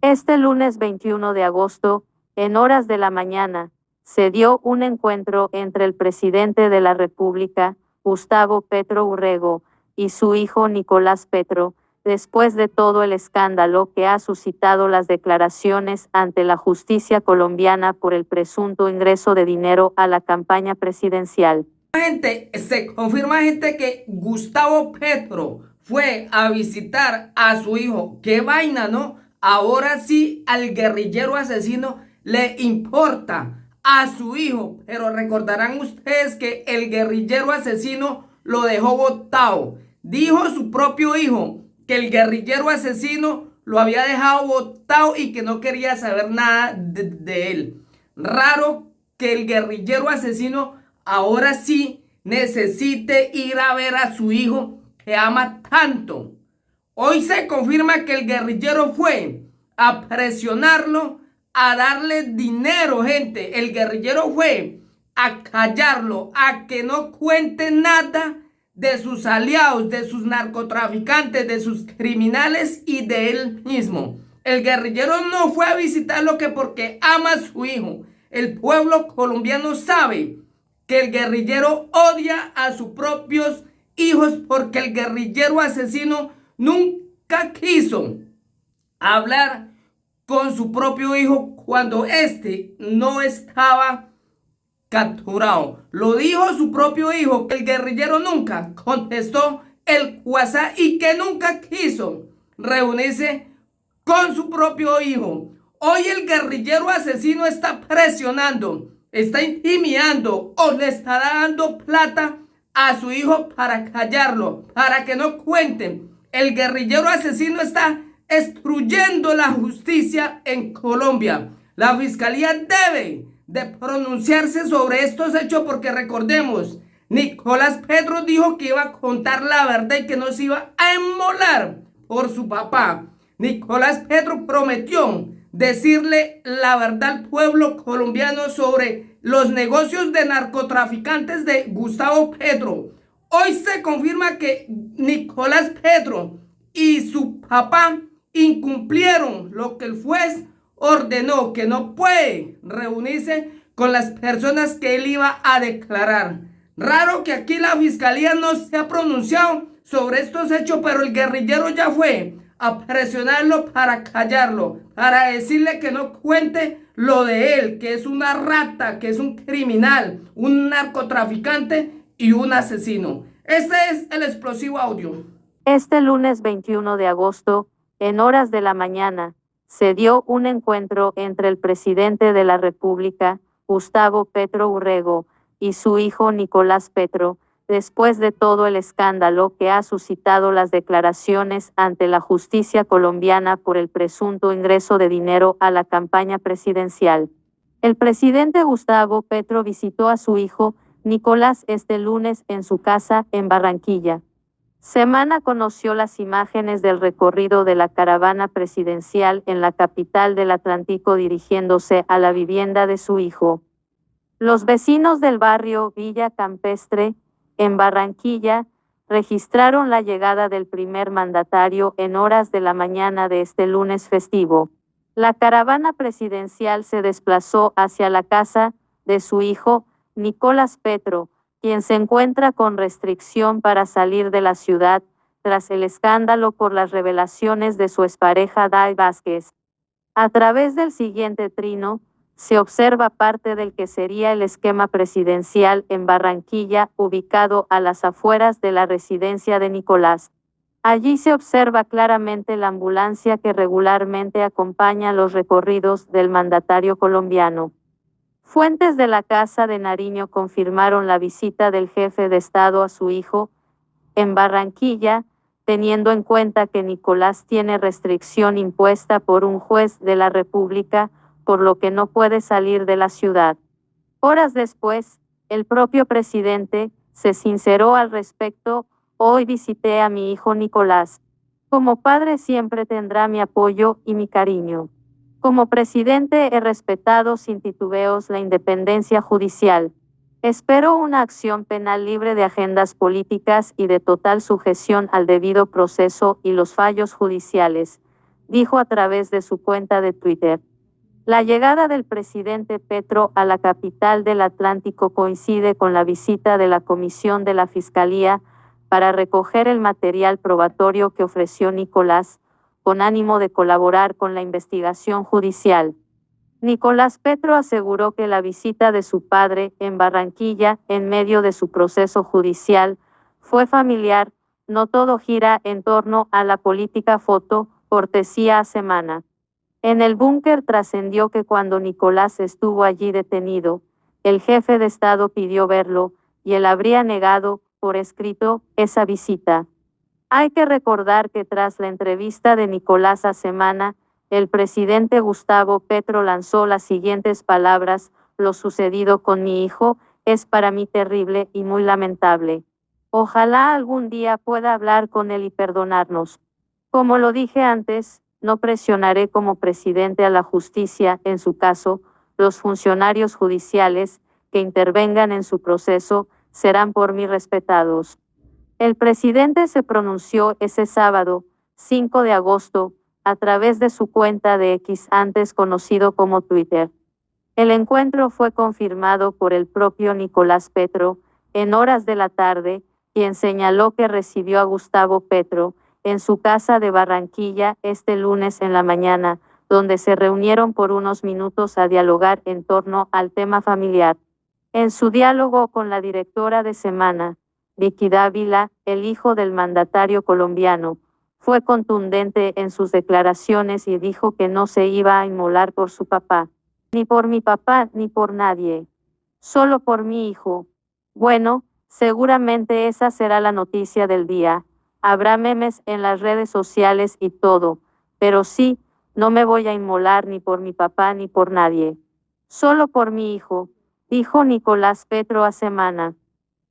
Este lunes 21 de agosto, en horas de la mañana, se dio un encuentro entre el presidente de la República, Gustavo Petro Urrego, y su hijo Nicolás Petro, después de todo el escándalo que ha suscitado las declaraciones ante la justicia colombiana por el presunto ingreso de dinero a la campaña presidencial. Se confirma, gente, que Gustavo Petro fue a visitar a su hijo. ¡Qué vaina!, ¿no? Ahora sí al guerrillero asesino le importa a su hijo, pero recordarán ustedes que el guerrillero asesino lo dejó botado. Dijo su propio hijo que el guerrillero asesino lo había dejado botado y que no quería saber nada de él. Raro que el guerrillero asesino ahora sí necesite ir a ver a su hijo que ama tanto. Hoy se confirma que el guerrillero fue a presionarlo, a darle dinero, gente. El guerrillero fue a callarlo, a que no cuente nada de sus aliados, de sus narcotraficantes, de sus criminales y de él mismo. El guerrillero no fue a visitarlo que porque ama a su hijo. El pueblo colombiano sabe que el guerrillero odia a sus propios hijos porque el guerrillero asesino nunca quiso hablar con su propio hijo cuando éste no estaba capturado. Lo dijo su propio hijo, que el guerrillero nunca contestó el WhatsApp y que nunca quiso reunirse con su propio hijo. Hoy el guerrillero asesino está presionando, está intimidando o le está dando plata a su hijo para callarlo, para que no cuenten. El guerrillero asesino está destruyendo la justicia en Colombia. La fiscalía debe de pronunciarse sobre estos hechos porque recordemos, Nicolás Petro dijo que iba a contar la verdad y que no se iba a inmolar por su papá. Nicolás Petro prometió decirle la verdad al pueblo colombiano sobre los negocios de narcotraficantes de Gustavo Petro. Hoy se confirma que Nicolás Petro y su papá incumplieron lo que el juez ordenó, que no puede reunirse con las personas que él iba a declarar. Raro que aquí la fiscalía no se ha pronunciado sobre estos hechos, pero el guerrillero ya fue a presionarlo para callarlo, para decirle que no cuente lo de él, que es una rata, que es un criminal, un narcotraficante y un asesino. Este es el explosivo audio. Este lunes 21 de agosto, en horas de la mañana, se dio un encuentro entre el presidente de la República, Gustavo Petro Urrego, y su hijo Nicolás Petro, después de todo el escándalo que ha suscitado las declaraciones ante la justicia colombiana por el presunto ingreso de dinero a la campaña presidencial. El presidente Gustavo Petro visitó a su hijo Nicolás este lunes en su casa en Barranquilla. Semana conoció las imágenes del recorrido de la caravana presidencial en la capital del Atlántico dirigiéndose a la vivienda de su hijo. Los vecinos del barrio Villa Campestre, en Barranquilla, registraron la llegada del primer mandatario en horas de la mañana de este lunes festivo. La caravana presidencial se desplazó hacia la casa de su hijo, Nicolás Petro, quien se encuentra con restricción para salir de la ciudad tras el escándalo por las revelaciones de su expareja Day Vázquez. A través del siguiente trino, se observa parte del que sería el esquema presidencial en Barranquilla, ubicado a las afueras de la residencia de Nicolás. Allí se observa claramente la ambulancia que regularmente acompaña los recorridos del mandatario colombiano. Fuentes de la Casa de Nariño confirmaron la visita del jefe de Estado a su hijo en Barranquilla, teniendo en cuenta que Nicolás tiene restricción impuesta por un juez de la República, por lo que no puede salir de la ciudad. Horas después, el propio presidente se sinceró al respecto: hoy visité a mi hijo Nicolás. Como padre siempre tendrá mi apoyo y mi cariño. Como presidente he respetado sin titubeos la independencia judicial. Espero una acción penal libre de agendas políticas y de total sujeción al debido proceso y los fallos judiciales. dijo a través de su cuenta de Twitter. La llegada del presidente Petro a la capital del Atlántico coincide con la visita de la Comisión de la Fiscalía para recoger el material probatorio que ofreció Nicolás, con ánimo de colaborar con la investigación judicial. Nicolás Petro aseguró que la visita de su padre en Barranquilla, en medio de su proceso judicial, fue familiar. No todo gira en torno a la política. Foto, cortesía a Semana. En el búnker trascendió que cuando Nicolás estuvo allí detenido, el jefe de Estado pidió verlo, y él habría negado, por escrito, esa visita. Hay que recordar que tras la entrevista de Nicolás a Semana, el presidente Gustavo Petro lanzó las siguientes palabras: lo sucedido con mi hijo es para mí terrible y muy lamentable. Ojalá algún día pueda hablar con él y perdonarnos. Como lo dije antes, no presionaré como presidente a la justicia. En su caso, los funcionarios judiciales que intervengan en su proceso serán por mí respetados. El presidente se pronunció ese sábado, 5 de agosto, a través de su cuenta de X, antes conocido como Twitter. El encuentro fue confirmado por el propio Nicolás Petro en horas de la tarde, quien señaló que recibió a Gustavo Petro en su casa de Barranquilla este lunes en la mañana, donde se reunieron por unos minutos a dialogar en torno al tema familiar. En su diálogo con la directora de Semana, Vicky Dávila, el hijo del mandatario colombiano, fue contundente en sus declaraciones y dijo que no se iba a inmolar por su papá. Ni por mi papá ni por nadie. Solo por mi hijo. Bueno, seguramente esa será la noticia del día. Habrá memes en las redes sociales y todo, pero sí, no me voy a inmolar ni por mi papá ni por nadie. Solo por mi hijo, dijo Nicolás Petro a Semana.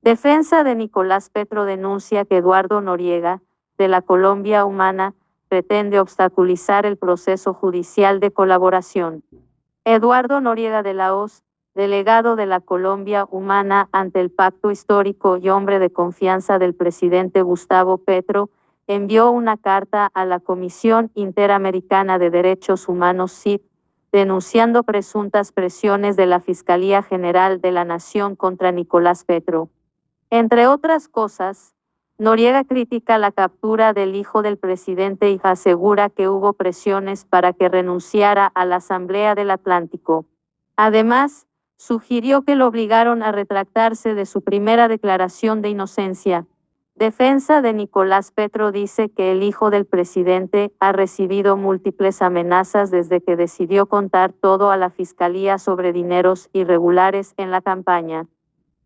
Defensa de Nicolás Petro denuncia que Eduardo Noriega, de la Colombia Humana, pretende obstaculizar el proceso judicial de colaboración. Eduardo Noriega de la Hoz, delegado de la Colombia Humana ante el Pacto Histórico y hombre de confianza del presidente Gustavo Petro, envió una carta a la Comisión Interamericana de Derechos Humanos (CID), denunciando presuntas presiones de la Fiscalía General de la Nación contra Nicolás Petro. Entre otras cosas, Noriega critica la captura del hijo del presidente y asegura que hubo presiones para que renunciara a la Asamblea del Atlántico. Además, sugirió que lo obligaron a retractarse de su primera declaración de inocencia. Defensa de Nicolás Petro dice que el hijo del presidente ha recibido múltiples amenazas desde que decidió contar todo a la Fiscalía sobre dineros irregulares en la campaña.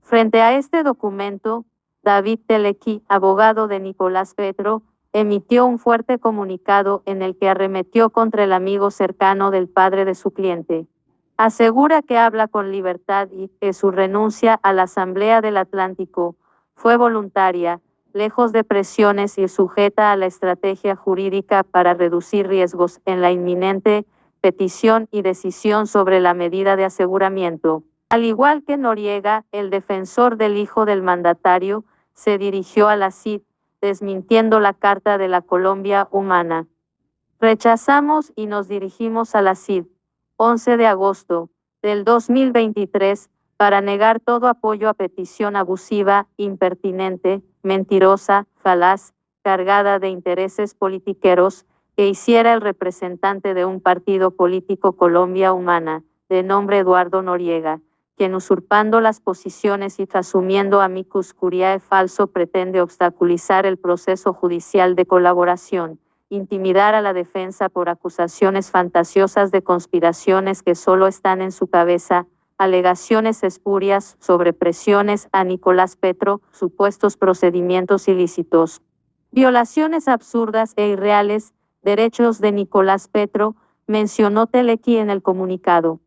Frente a este documento, David Telequi, abogado de Nicolás Petro, emitió un fuerte comunicado en el que arremetió contra el amigo cercano del padre de su cliente. Asegura que habla con libertad y que su renuncia a la Asamblea del Atlántico fue voluntaria, lejos de presiones y sujeta a la estrategia jurídica para reducir riesgos en la inminente petición y decisión sobre la medida de aseguramiento. Al igual que Noriega, el defensor del hijo del mandatario se dirigió a la CID, desmintiendo la carta de la Colombia Humana. Rechazamos y nos dirigimos a la CID, 11 de agosto del 2023, para negar todo apoyo a petición abusiva, impertinente, mentirosa, falaz, cargada de intereses politiqueros, que hiciera el representante de un partido político Colombia Humana, de nombre Eduardo Noriega, quien usurpando las posiciones y asumiendo amicus curiae falso pretende obstaculizar el proceso judicial de colaboración, intimidar a la defensa por acusaciones fantasiosas de conspiraciones que solo están en su cabeza, alegaciones espurias sobre presiones a Nicolás Petro, supuestos procedimientos ilícitos, violaciones absurdas e irreales, derechos de Nicolás Petro, mencionó Telequi en el comunicado.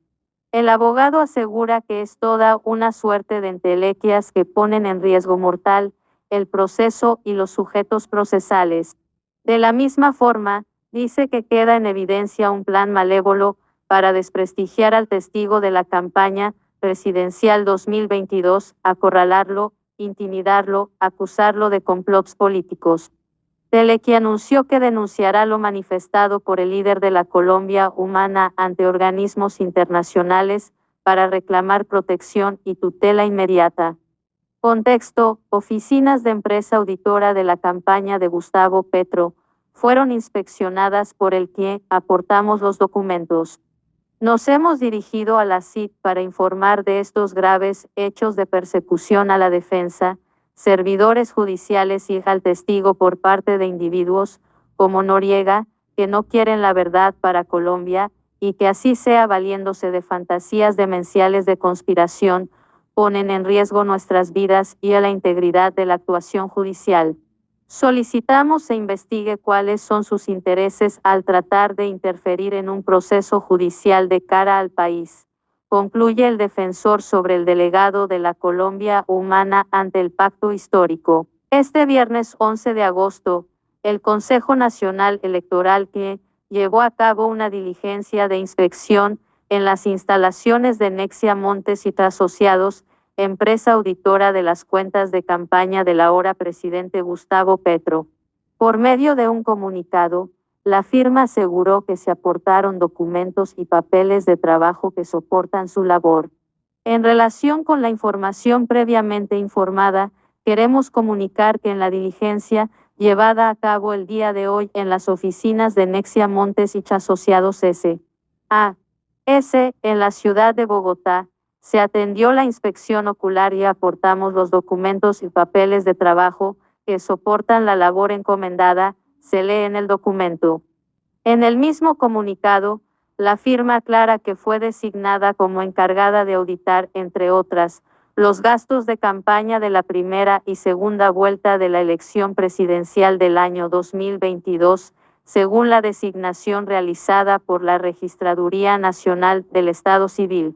El abogado asegura que es toda una suerte de entelequias que ponen en riesgo mortal el proceso y los sujetos procesales. De la misma forma, dice que queda en evidencia un plan malévolo para desprestigiar al testigo de la campaña presidencial 2022, acorralarlo, intimidarlo, acusarlo de complots políticos. Telequi anunció que denunciará lo manifestado por el líder de la Colombia Humana ante organismos internacionales para reclamar protección y tutela inmediata. Contexto: oficinas de empresa auditora de la campaña de Gustavo Petro fueron inspeccionadas por el que aportamos los documentos. Nos hemos dirigido a la CID para informar de estos graves hechos de persecución a la defensa, servidores judiciales y al testigo por parte de individuos como Noriega, que no quieren la verdad para Colombia, y que así sea valiéndose de fantasías demenciales de conspiración, ponen en riesgo nuestras vidas y a la integridad de la actuación judicial. Solicitamos se investigue cuáles son sus intereses al tratar de interferir en un proceso judicial de cara al país, concluye el defensor sobre el delegado de la Colombia Humana ante el Pacto Histórico. Este viernes 11 de agosto, el Consejo Nacional Electoral que llevó a cabo una diligencia de inspección en las instalaciones de Nexia Montes y Asociados, empresa auditora de las cuentas de campaña del ahora presidente Gustavo Petro. Por medio de un comunicado, la firma aseguró que se aportaron documentos y papeles de trabajo que soportan su labor. En relación con la información previamente informada, queremos comunicar que en la diligencia llevada a cabo el día de hoy en las oficinas de Nexia Montes y Asociados S.A.S. en la ciudad de Bogotá, se atendió la inspección ocular y aportamos los documentos y papeles de trabajo que soportan la labor encomendada, se lee en el documento. En el mismo comunicado, la firma aclara que fue designada como encargada de auditar, entre otras, los gastos de campaña de la primera y segunda vuelta de la elección presidencial del año 2022, según la designación realizada por la Registraduría Nacional del Estado Civil.